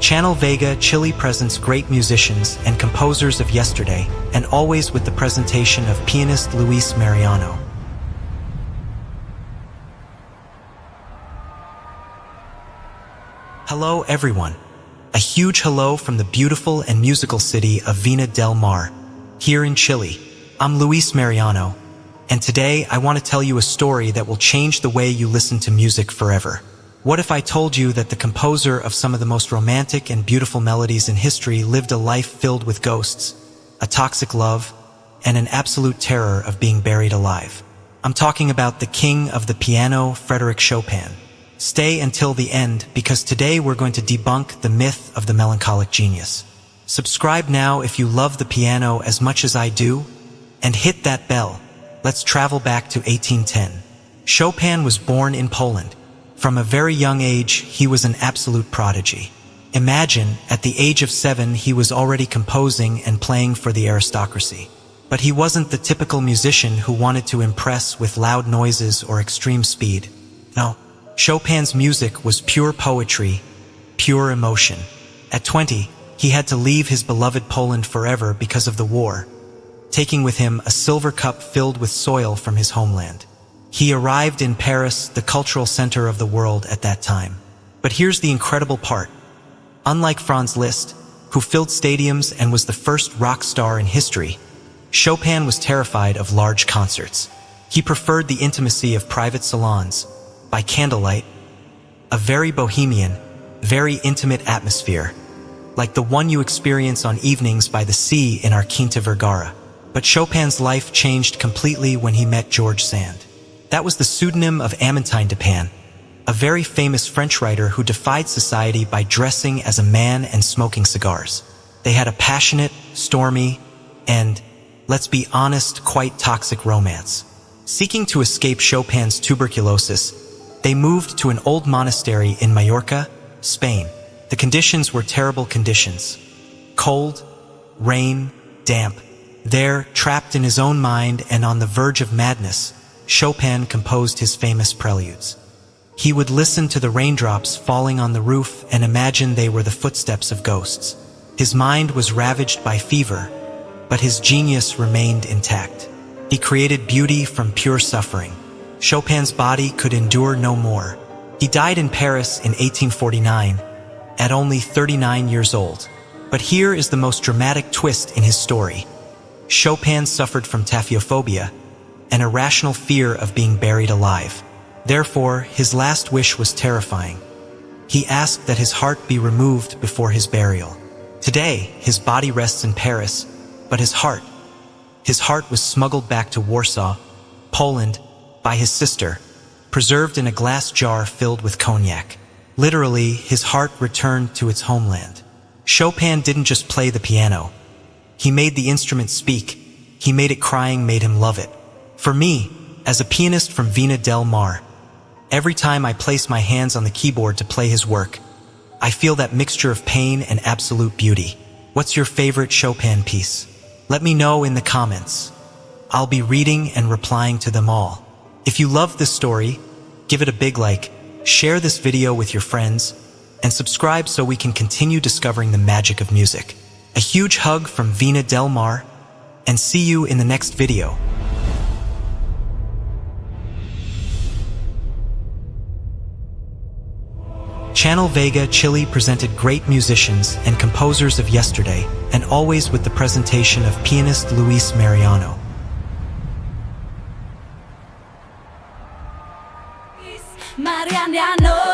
Channel Vega Chile presents great musicians and composers of yesterday, and always with the presentation of pianist Luis Mariano. Hello everyone. A huge hello from the beautiful and musical city of Vina del Mar, here in Chile. I'm Luis Mariano, and today I want to tell you a story that will change the way you listen to music forever. What if I told you that the composer of some of the most romantic and beautiful melodies in history lived a life filled with ghosts, a toxic love, and an absolute terror of being buried alive? I'm talking about the king of the piano, Frédéric Chopin. Stay until the end, because today we're going to debunk the myth of the melancholic genius. Subscribe now if you love the piano as much as I do, and hit that bell. Let's travel back to 1810. Chopin was born in Poland. From a very young age, he was an absolute prodigy. Imagine, at the age of 7, he was already composing and playing for the aristocracy. But he wasn't the typical musician who wanted to impress with loud noises or extreme speed. No, Chopin's music was pure poetry, pure emotion. At 20, he had to leave his beloved Poland forever because of the war, taking with him a silver cup filled with soil from his homeland. He arrived in Paris, the cultural center of the world at that time. But here's the incredible part. Unlike Franz Liszt, who filled stadiums and was the first rock star in history, Chopin was terrified of large concerts. He preferred the intimacy of private salons, by candlelight, a very bohemian, very intimate atmosphere, like the one you experience on evenings by the sea in our Quinta Vergara. But Chopin's life changed completely when he met George Sand. That was the pseudonym of Amantine Dupin, a very famous French writer who defied society by dressing as a man and smoking cigars. They had a passionate, stormy, and, let's be honest, quite toxic romance. Seeking to escape Chopin's tuberculosis, they moved to an old monastery in Mallorca, Spain. The conditions were terrible conditions. Cold, rain, damp. There, trapped in his own mind and on the verge of madness, Chopin composed his famous preludes. He would listen to the raindrops falling on the roof and imagine they were the footsteps of ghosts. His mind was ravaged by fever, but his genius remained intact. He created beauty from pure suffering. Chopin's body could endure no more. He died in Paris in 1849, at only 39 years old. But here is the most dramatic twist in his story. Chopin suffered from taphiophobia, an irrational fear of being buried alive. Therefore, his last wish was terrifying. He asked that his heart be removed before his burial. Today, his body rests in Paris, but his heart was smuggled back to Warsaw, Poland, by his sister, preserved in a glass jar filled with cognac. Literally, his heart returned to its homeland. Chopin didn't just play the piano. He made the instrument speak. He made it crying, made him love it. For me, as a pianist from Vina del Mar, every time I place my hands on the keyboard to play his work, I feel that mixture of pain and absolute beauty. What's your favorite Chopin piece? Let me know in the comments. I'll be reading and replying to them all. If you love this story, give it a big like, share this video with your friends, and subscribe so we can continue discovering the magic of music. A huge hug from Vina del Mar, and see you in the next video. Channel Vega Chile presented great musicians and composers of yesterday, and always with the presentation of pianist Luis Mariano. Mariano.